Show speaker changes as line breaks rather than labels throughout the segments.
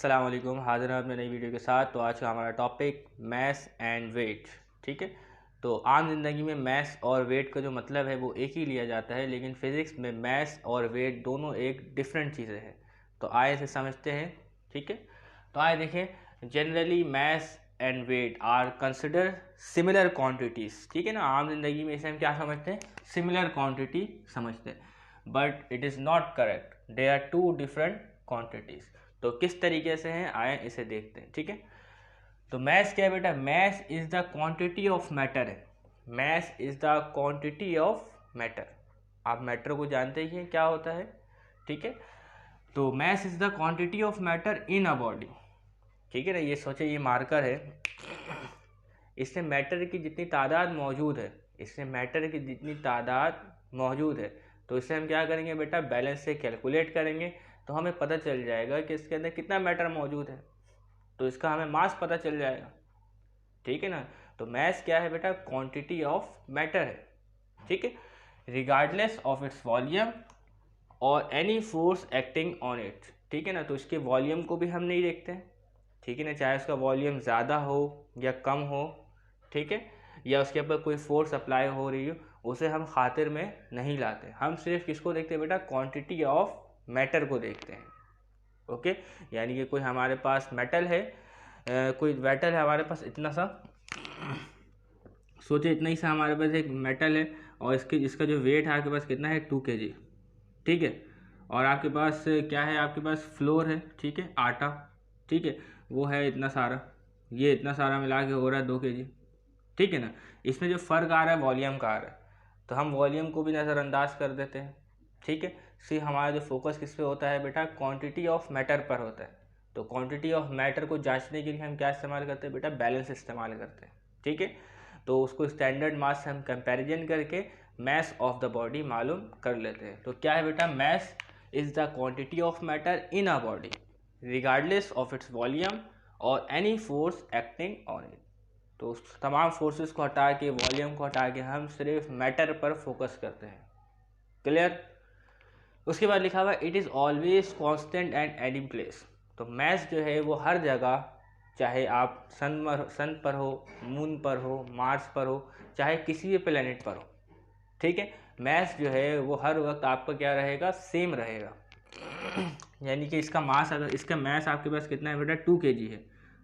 अस्सलाम वालेकुम, हाज़िर हैं अपने नई वीडियो के साथ। तो आज का हमारा टॉपिक मैस एंड वेट। ठीक है, तो आम ज़िंदगी में मैस और वेट का जो मतलब है वो एक ही लिया जाता है, लेकिन फ़िज़िक्स में मैस और वेट दोनों एक डिफरेंट चीज़ें हैं। तो आए इसे समझते हैं। ठीक है, तो आए देखें। Generally mass and weight are consider similar quantities. ठीक है ना, आम ज़िंदगी में इसे हम क्या समझते हैं? सिमिलर क्वांटिटी समझते हैं, but it is not correct. They are two different quantities. तो किस तरीके से हैं, आए इसे देखते हैं। ठीक है, तो मैस क्या है बेटा? Mass is the quantity of matter है। Mass is the quantity of matter. आप मैटर को जानते ही हैं क्या होता है। ठीक है, तो mass is the quantity of matter in a body. ठीक है ना, ये सोचे ये मार्कर है, इसमें मैटर की जितनी तादाद मौजूद है, इसमें मैटर की जितनी तादाद मौजूद है, तो इसे हम क्या करेंगे बेटा? बैलेंस से कैलकुलेट करेंगे, तो हमें पता चल जाएगा कि इसके अंदर कितना मैटर मौजूद है, तो इसका हमें मास पता चल जाएगा। ठीक है ना, तो मैस क्या है बेटा? क्वांटिटी ऑफ मैटर है। ठीक है, रिगार्डलेस ऑफ इट्स वॉल्यूम और any force acting on it. ठीक है ना, तो इसके वॉल्यूम को भी हम नहीं देखते हैं। ठीक है ना, चाहे उसका वॉल्यूम ज़्यादा हो या कम हो, ठीक है, या उसके ऊपर कोई फोर्स अप्लाई हो रही हो, उसे हम खातिर में नहीं लाते। हम सिर्फ किसको देखते हैं बेटा? क्वांटिटी ऑफ मैटर को देखते हैं। ओके, यानी कि कोई हमारे पास मेटल है, कोई मेटल है हमारे पास इतना सा, सोचे इतना ही सा हमारे पास एक मेटल है, और इसका जो वेट है आपके पास कितना है? 2 kg। ठीक है, और आपके पास क्या है? आपके पास फ्लोर है, ठीक है, आटा, ठीक है, वो है इतना सारा, ये इतना सारा मिला के हो रहा है 2 kg। ठीक है ना, इसमें जो फ़र्क आ रहा है वॉल्यूम का आ रहा है, तो हम वॉल्यूम को भी नज़रअंदाज कर देते हैं। ठीक है, सिर्फ हमारा जो फोकस किस पे होता है बेटा? क्वांटिटी ऑफ मैटर पर होता है। तो क्वांटिटी ऑफ मैटर को जांचने के लिए हम क्या इस्तेमाल करते हैं बेटा? बैलेंस इस्तेमाल करते हैं। ठीक है, तो उसको स्टैंडर्ड मास से हम कंपैरिजन करके मैस ऑफ द बॉडी मालूम कर लेते हैं। तो क्या है बेटा? Mass is the quantity of matter in a body regardless of its volume और any force acting on it. तो उस तमाम फोर्सेस को हटा के, वॉल्यूम को हटा के, हम सिर्फ मैटर पर फोकस करते हैं। क्लियर? उसके बाद लिखा हुआ it is always constant and any place. तो मैस जो है वो हर जगह, चाहे आप सन पर हो, मून पर हो, मार्स पर हो, चाहे किसी भी प्लेनेट पर हो, ठीक है, मैस जो है वो हर वक्त आपका क्या रहेगा? सेम रहेगा। यानी कि इसका मास, अगर इसका मैस आपके पास कितना है बेटा? 2 kg है,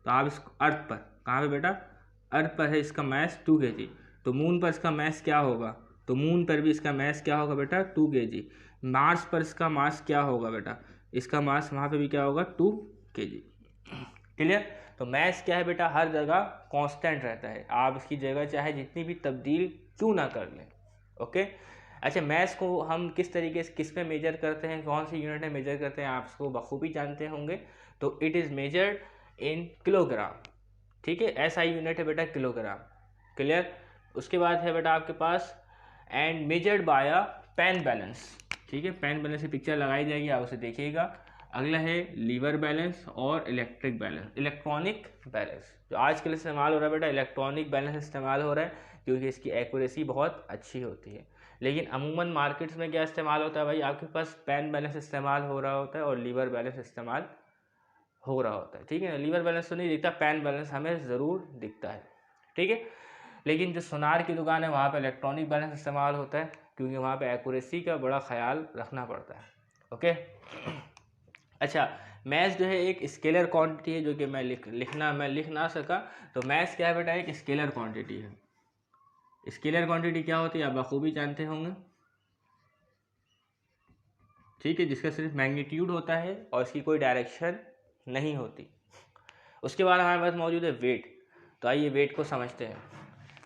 तो आप इस अर्थ पर, कहाँ पे बेटा? अर्थ पर है इसका मैस 2 kg। तो मून पर इसका मैस क्या होगा? तो मून पर भी इसका मैस क्या होगा बेटा? 2 kg। मार्स पर इसका मास क्या होगा बेटा? इसका मास वहाँ पे भी क्या होगा? 2 kg। क्लियर? तो मैस क्या है बेटा? हर जगह कांस्टेंट रहता है, आप इसकी जगह चाहे जितनी भी तब्दील क्यों ना कर लें। ओके, अच्छा, मैस को हम किस तरीके से, किस पे मेजर करते हैं, कौन सी यूनिट में मेजर करते हैं, आप इसको बखूबी जानते होंगे। तो it is measured in kilogram. ठीक है, ऐसा यूनिट है बेटा किलोग्राम। क्लियर? उसके बाद है बेटा आपके पास and measured by a pan balance. ठीक है, पेन बैलेंस की पिक्चर लगाई जाएगी, आप उसे देखिएगा। अगला है लीवर बैलेंस और इलेक्ट्रिक बैलेंस, इलेक्ट्रॉनिक बैलेंस। जो आजकल इस्तेमाल हो रहा है बेटा, इलेक्ट्रॉनिक बैलेंस इस्तेमाल हो रहा है, क्योंकि इसकी एक्यूरेसी बहुत अच्छी होती है। लेकिन अमूमन मार्केट्स में क्या इस्तेमाल होता है भाई? आपके पास पेन बैलेंस इस्तेमाल हो रहा होता है और लीवर बैलेंस इस्तेमाल हो रहा होता है। ठीक है, लीवर बैलेंस तो नहीं दिखता, पेन बैलेंस हमें ज़रूर दिखता है। ठीक है, लेकिन जो सोनार की दुकान है वहाँ पे इलेक्ट्रॉनिक बैलेंस इस्तेमाल होता है, क्योंकि वहाँ पे एक्यूरेसी का बड़ा ख्याल रखना पड़ता है। ओके, अच्छा, मैथ जो है एक स्केलर क्वांटिटी है, जो कि मैं लिख ना सका। तो मैथ क्या है बेटा? एक स्केलर क्वांटिटी है। स्केलर क्वांटिटी क्या होती है आप बखूबी जानते होंगे। ठीक है, जिसका सिर्फ मैग्नीट्यूड होता है और इसकी कोई डायरेक्शन नहीं होती। उसके बाद हमारे पास मौजूद है वेट। तो आइए वेट को समझते हैं।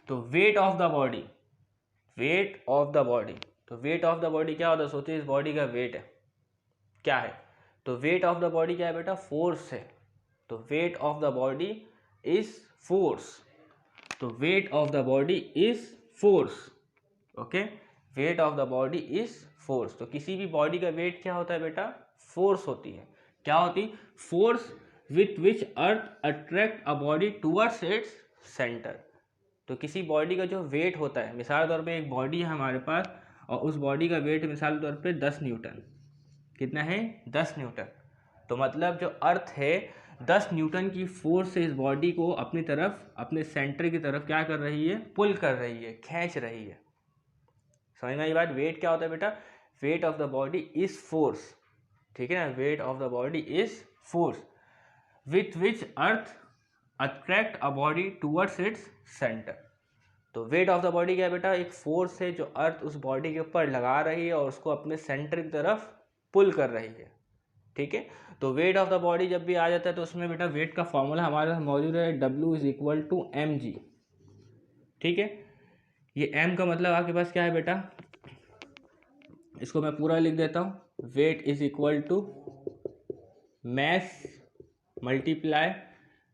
तो weight of the body, wait of the body, तो वेट ऑफ द बॉडी क्या होता है? सोचिए इस बॉडी का वेट है, क्या है? तो वेट ऑफ द बॉडी क्या है बेटा? फोर्स है। तो weight of the body is force. तो weight of the body is force. Okay, weight of the body is force. तो किसी भी बॉडी का वेट क्या होता है बेटा? फोर्स होती है। क्या होती? Force with which earth attract a body towards its centre. तो किसी बॉडी का जो वेट होता है, मिसाल के तौर पे एक बॉडी है हमारे पास, और उस बॉडी का वेट मिसाल के तौर पे 10 न्यूटन। कितना है? 10 न्यूटन। तो मतलब जो अर्थ है 10 न्यूटन की फोर्स से इस बॉडी को अपनी तरफ, अपने सेंटर की तरफ क्या कर रही है, पुल कर रही है, खींच रही है। समझ में आई बात? वेट क्या होता है बेटा? Wait of the body is force, ठीक है ना, wait of the body is force with which earth attract a body towards its centre. तो वेट ऑफ द बॉडी क्या है बेटा? एक फोर्स है जो अर्थ उस बॉडी के ऊपर लगा रही है और उसको अपने सेंटर की तरफ पुल कर रही है, ठीक है। तो वेट ऑफ द बॉडी जब भी आ जाता है तो उसमें बेटा वेट का फॉर्मूला हमारे पास मौजूद है, W = mg, ठीक है। ये m का मतलब आपके पास क्या है बेटा? इसको मैं पूरा लिख देता हूँ, weight is equal to mass multiply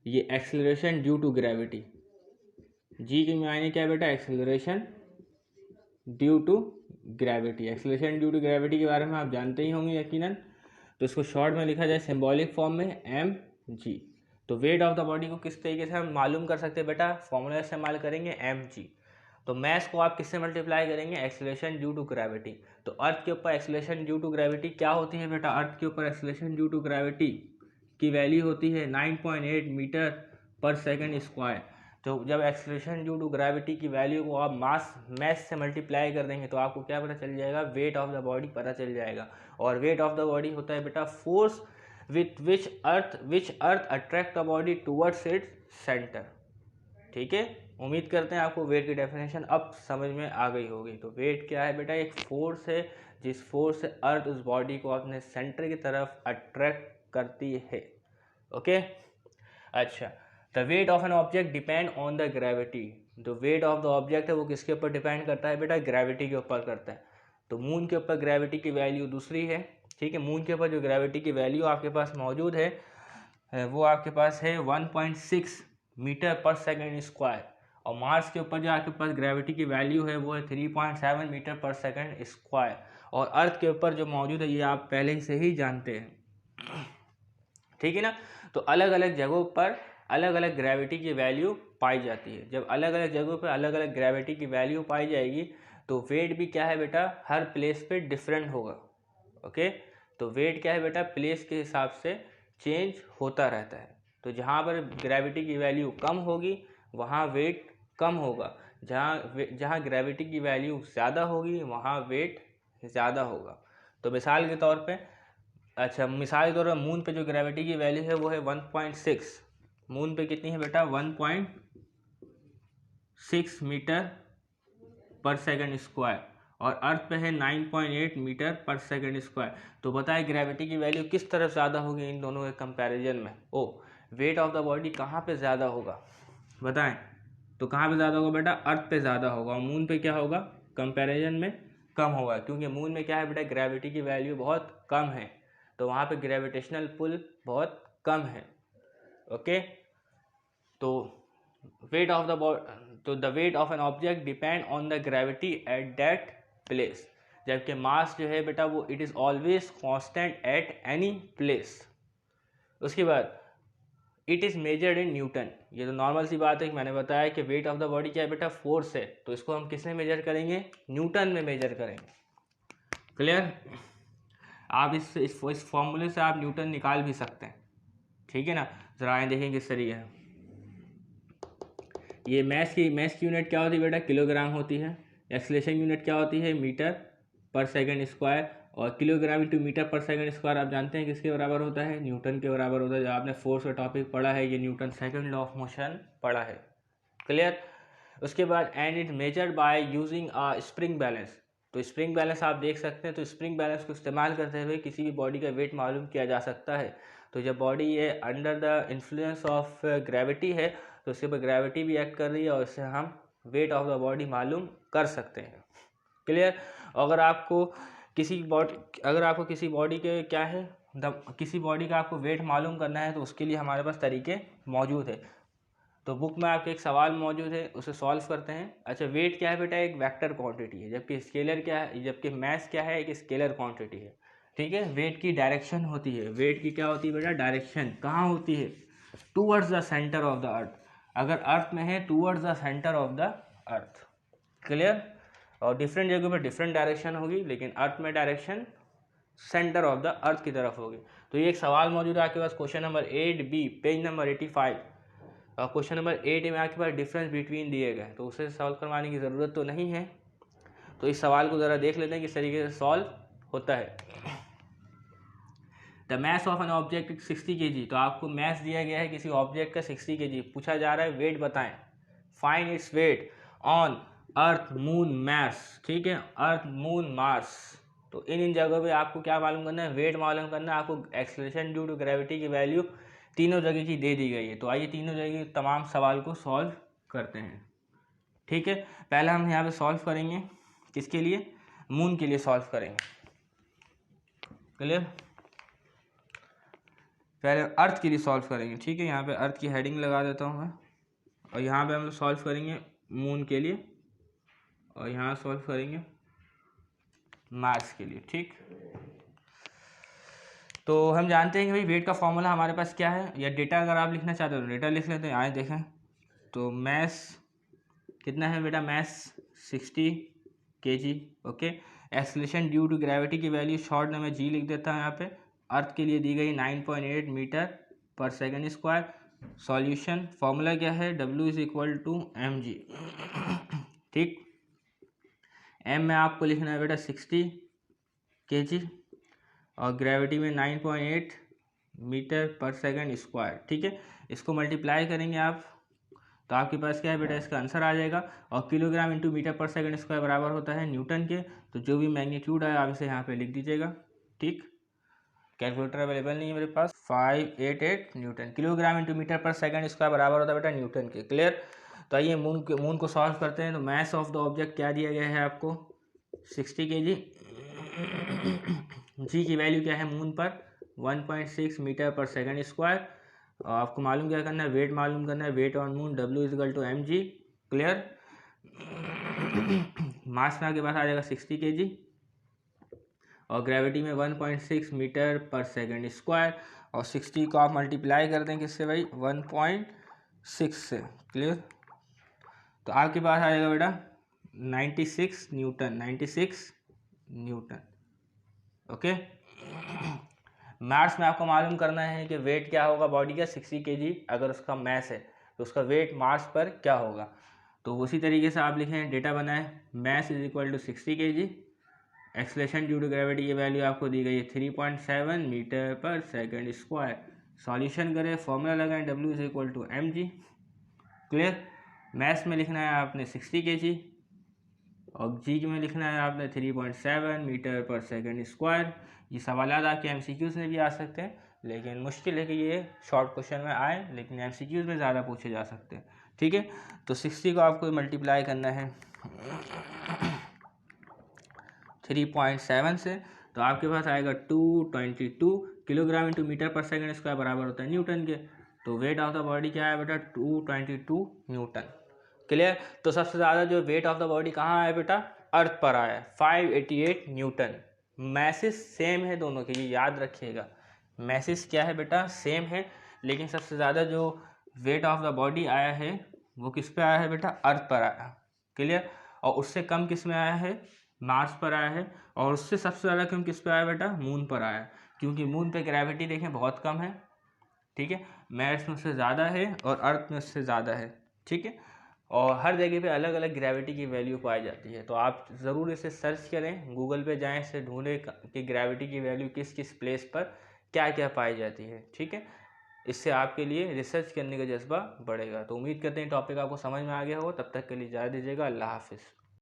ये acceleration due to gravity. G के मायने क्या है बेटा? Acceleration due to gravity. Acceleration due to gravity के बारे में आप जानते ही होंगे यकीनन, तो इसको शॉर्ट में लिखा जाए सिंबॉलिक फॉर्म में mg। तो वेट ऑफ द बॉडी को किस तरीके से हम मालूम कर सकते हैं बेटा? फॉर्मूला इस्तेमाल करेंगे mg। तो मैस को आप किससे मल्टीप्लाई करेंगे? Acceleration due to gravity. तो अर्थ के ऊपर एक्सेलरेशन ड्यू टू ग्रेविटी क्या होती है बेटा? अर्थ के ऊपर एक्सेलरेशन ड्यू टू ग्रेविटी की वैल्यू होती है 9.8 मीटर पर सेकंड स्क्वायर। तो जब एक्सेलरेशन ड्यू टू ग्रेविटी की वैल्यू को आप मैस से मल्टीप्लाई कर देंगे तो आपको क्या पता चल जाएगा? वेट ऑफ द बॉडी पता चल जाएगा। और वेट ऑफ द बॉडी होता है बेटा force with which earth attract the body towards its centre, ठीक है। उम्मीद करते हैं आपको वेट की डेफिनेशन अब समझ में आ गई होगी। तो वेट क्या है बेटा? एक फोर्स है जिस फोर्स से अर्थ उस बॉडी को अपने सेंटर की तरफ अट्रैक्ट करती है, ओके। अच्छा, the weight of an object depend on the gravity. जो वेट ऑफ द ऑब्जेक्ट है वो किसके ऊपर डिपेंड करता है बेटा? ग्रेविटी के ऊपर करता है। तो मून के ऊपर ग्रेविटी की वैल्यू दूसरी है, ठीक है। मून के ऊपर जो ग्रेविटी की वैल्यू आपके पास मौजूद है वो आपके पास है 1.6 मीटर पर सेकंड स्क्वायर। और मार्स के ऊपर जो आपके पास ग्रेविटी की वैल्यू है वो है 3.7 मीटर पर सेकंड स्क्वायर। और अर्थ के ऊपर जो मौजूद है ये आप पहले से ही जानते हैं, ठीक है ना। तो अलग अलग जगहों पर अलग अलग ग्रेविटी की वैल्यू पाई जाती है। जब अलग अलग जगहों पर अलग अलग ग्रेविटी की वैल्यू पाई जाएगी तो वेट भी क्या है बेटा? हर प्लेस पे डिफरेंट होगा, ओके। तो वेट क्या है बेटा? प्लेस के हिसाब से चेंज होता रहता है। तो जहाँ पर ग्रेविटी की वैल्यू कम होगी वहाँ वेट कम होगा, जहाँ ग्रेविटी की वैल्यू ज़्यादा होगी वहाँ वेट ज़्यादा होगा। तो मिसाल के तौर पे, अच्छा मिसाल के तौर पर मून पे जो ग्रेविटी की वैल्यू है वो है 1.6। मून पे कितनी है बेटा? 1.6 मीटर पर सेकंड स्क्वायर। और अर्थ पे है 9.8 मीटर पर सेकंड स्क्वायर। तो बताएं ग्रेविटी की वैल्यू किस तरफ ज़्यादा होगी इन दोनों के कंपैरिजन में? वेट ऑफ द बॉडी कहाँ पे ज़्यादा होगा बताएं? तो कहाँ पे ज़्यादा होगा बेटा? अर्थ पे ज़्यादा होगा। और मून पे क्या होगा? कंपैरिजन में कम होगा, क्योंकि मून में क्या है बेटा? ग्रेविटी की वैल्यू बहुत कम है, तो वहाँ पे ग्रेविटेशनल पुल बहुत कम है, ओके। तो weight of the weight of an object depend on the gravity at that place. जबकि मास जो है बेटा वो it is always constant at any place. उसके बाद it is measured in newton. ये तो नॉर्मल सी बात है कि मैंने बताया कि वेट ऑफ द बॉडी क्या है बेटा? फोर्स है, तो इसको हम किस में मेजर करेंगे? न्यूटन में मेजर करेंगे, क्लियर। आप इस फॉर्मूले से आप न्यूटन निकाल भी सकते हैं, ठीक है ना। जरा आए देखें किस तरीके है। ये मैस की यूनिट क्या होती है बेटा? किलोग्राम होती है। एक्सेलरेशन यूनिट क्या होती है? मीटर पर सेकंड स्क्वायर। और किलोग्राम इंटू मीटर पर सेकंड स्क्वायर आप जानते हैं किसके बराबर होता है? न्यूटन के बराबर होता है। जब आपने फोर्स का टॉपिक पढ़ा है ये Newton second law of motion पढ़ा है, क्लियर। उसके बाद and it measured by using a spring balance. तो स्प्रिंग बैलेंस आप देख सकते हैं। तो स्प्रिंग बैलेंस को इस्तेमाल करते हुए किसी भी बॉडी का वेट मालूम किया जा सकता है। तो जब बॉडी ये under the influence of gravity है तो उसके ऊपर ग्रेविटी भी एक्ट कर रही है और इससे हम वेट ऑफ द बॉडी मालूम कर सकते हैं, क्लियर। अगर आपको किसी बॉडी के क्या है किसी बॉडी का आपको वेट मालूम करना है तो उसके लिए हमारे पास तरीके मौजूद है। तो बुक में आपके एक सवाल मौजूद है, उसे सॉल्व करते हैं। अच्छा, वेट क्या है बेटा? एक वेक्टर क्वांटिटी है, जबकि मैस क्या है? एक स्केलर क्वांटिटी है, ठीक है। वेट की डायरेक्शन होती है। वेट की क्या होती है बेटा? डायरेक्शन कहाँ होती है? Towards the centre of the earth. अगर अर्थ में है towards the centre of the earth, clear. और डिफरेंट जगह पर डिफरेंट डायरेक्शन होगी, लेकिन अर्थ में direction centre of the earth की तरफ होगी। तो ये एक सवाल मौजूद है आपके पास question number 8B page number 85 और क्वेश्चन नंबर 8 में आपके पास डिफरेंस बिटवीन दिए गए, तो उसे सॉल्व करवाने की ज़रूरत तो नहीं है। तो इस सवाल को ज़रा देख लेते हैं किस तरीके से सॉल्व होता है। The mass of an object 60 kg, तो आपको मैस दिया गया है किसी ऑब्जेक्ट का 60 kg, पूछा जा रहा है वेट बताएं, find its weight on earth moon Mars, ठीक है, अर्थ मून मार्स। तो इन जगहों पे आपको क्या मालूम करना है, वेट मालूम करना है, आपको एक्सेलरेशन ड्यू टू ग्रेविटी की वैल्यू तीनों जगह की दे दी गई है। तो आइए तीनों जगह के तमाम सवाल को सॉल्व करते हैं, ठीक है। पहले हम यहाँ पे सॉल्व करेंगे किसके लिए, मून के लिए सॉल्व करेंगे, क्लियर। पहले अर्थ के लिए सॉल्व करेंगे, ठीक है। यहाँ पे अर्थ की हेडिंग लगा देता हूँ मैं, और यहाँ पे हम सॉल्व करेंगे मून के लिए, और यहाँ सॉल्व करेंगे मार्स के लिए, ठीक। तो हम जानते हैं कि भाई वेट का फॉर्मूला हमारे पास क्या है, या डेटा अगर आप लिखना चाहते हो तो डेटा लिख लेते हैं। आए देखें तो मैस कितना है बेटा, mass 60 kg, okay. Acceleration due to gravity की वैल्यू शॉर्ट में मैं जी लिख देता हूँ। यहाँ पे अर्थ के लिए दी गई 9.8 मीटर पर सेकेंड स्क्वायर। सॉल्यूशन फॉर्मूला क्या है, W is equal to mg, ठीक। m में आपको लिखना है बेटा 60 kg और ग्रेविटी में 9.8 मीटर पर सेकेंड स्क्वायर, ठीक है। इसको मल्टीप्लाई करेंगे आप तो आपके पास क्या है बेटा, इसका आंसर आ जाएगा। और किलोग्राम इंटू मीटर पर सेकंड स्क्वायर बराबर होता है न्यूटन के। तो जो भी मैग्नीट्यूड है आप इसे यहाँ पे लिख दीजिएगा, ठीक। कैलकुलेटर अवेलेबल नहीं है मेरे पास। 588 न्यूटन, किलोग्राम इंटू मीटर पर सेकंड स्क्वायर बराबर होता है बेटा न्यूटन के, क्लियर। तो आइए मून को सॉल्व करते हैं। तो मैस ऑफ द ऑब्जेक्ट क्या दिया गया है आपको, 60 kg। जी की वैल्यू क्या है मून पर, 1.6 मीटर पर सेकंड स्क्वायर। आपको मालूम क्या करना है, वेट मालूम करना है, weight on moon W is equal to mg, clear. Mass में आपके पास आ जाएगा 60 kg और ग्रेविटी में 1.6 मीटर पर सेकंड स्क्वायर। और 60 को आप मल्टीप्लाई कर दें किससे भाई, 1.6 से, क्लियर। तो आपके पास आ जाएगा बेटा 96 न्यूटन, 96 न्यूटन, ओके। मास में आपको मालूम करना है कि वेट क्या होगा बॉडी का, 60 kg अगर उसका मास है तो उसका वेट मास पर क्या होगा। तो उसी तरीके से आप लिखें, डेटा बनाएं, mass is equal to 60 kg, acceleration due to gravity की वैल्यू आपको दी गई है 3.7 मीटर पर सेकंड स्क्वायर। सॉल्यूशन करें, फॉर्मूला लगाएं, W is equal to mg, clear. Mass में लिखना है आपने 60 kg और जी में लिखना है आपने 3.7 मीटर पर सेकंड स्क्वायर। ये सवाल आपके MCQs में भी आ सकते हैं, लेकिन मुश्किल है कि ये शॉर्ट क्वेश्चन में आए, लेकिन MCQs में ज़्यादा पूछे जा सकते हैं, ठीक है। तो 60 को आपको मल्टीप्लाई करना है 3.7 से, तो आपके पास आएगा 222 किलोग्राम इंटू मीटर पर सेकंड स्क्वायर बराबर होता है न्यूटन के। तो वेट ऑफ द बॉडी क्या है बेटा, 222 न्यूटन, क्लियर। तो सबसे ज़्यादा जो वेट ऑफ द बॉडी कहाँ आया बेटा, अर्थ पर आया है, 588 न्यूटन। मैसेज सेम है दोनों के, ये याद रखिएगा, मैसेज क्या है बेटा, सेम है, लेकिन सबसे ज़्यादा जो वेट ऑफ द बॉडी आया है वो किस पे आया है बेटा, अर्थ पर आया, क्लियर। और उससे कम किस में आया है, मार्स पर आया है। और उससे सबसे ज़्यादा कम किस पे आया बेटा, मून पर आया, क्योंकि मून पे ग्रेविटी देखें बहुत कम है, ठीक है। मार्स में उससे ज़्यादा है और अर्थ में उससे ज़्यादा है, ठीक है। और हर जगह पे अलग अलग ग्रेविटी की वैल्यू पाई जाती है। तो आप ज़रूर इसे सर्च करें, गूगल पे जाएं, इसे ढूंढें कि ग्रेविटी की वैल्यू किस किस प्लेस पर क्या क्या पाई जाती है, ठीक है। इससे आपके लिए रिसर्च करने का जज्बा बढ़ेगा। तो उम्मीद करते हैं टॉपिक आपको समझ में आ गया हो। तब तक के लिए इजाज़त दीजिएगा, अल्लाह हाफिज़।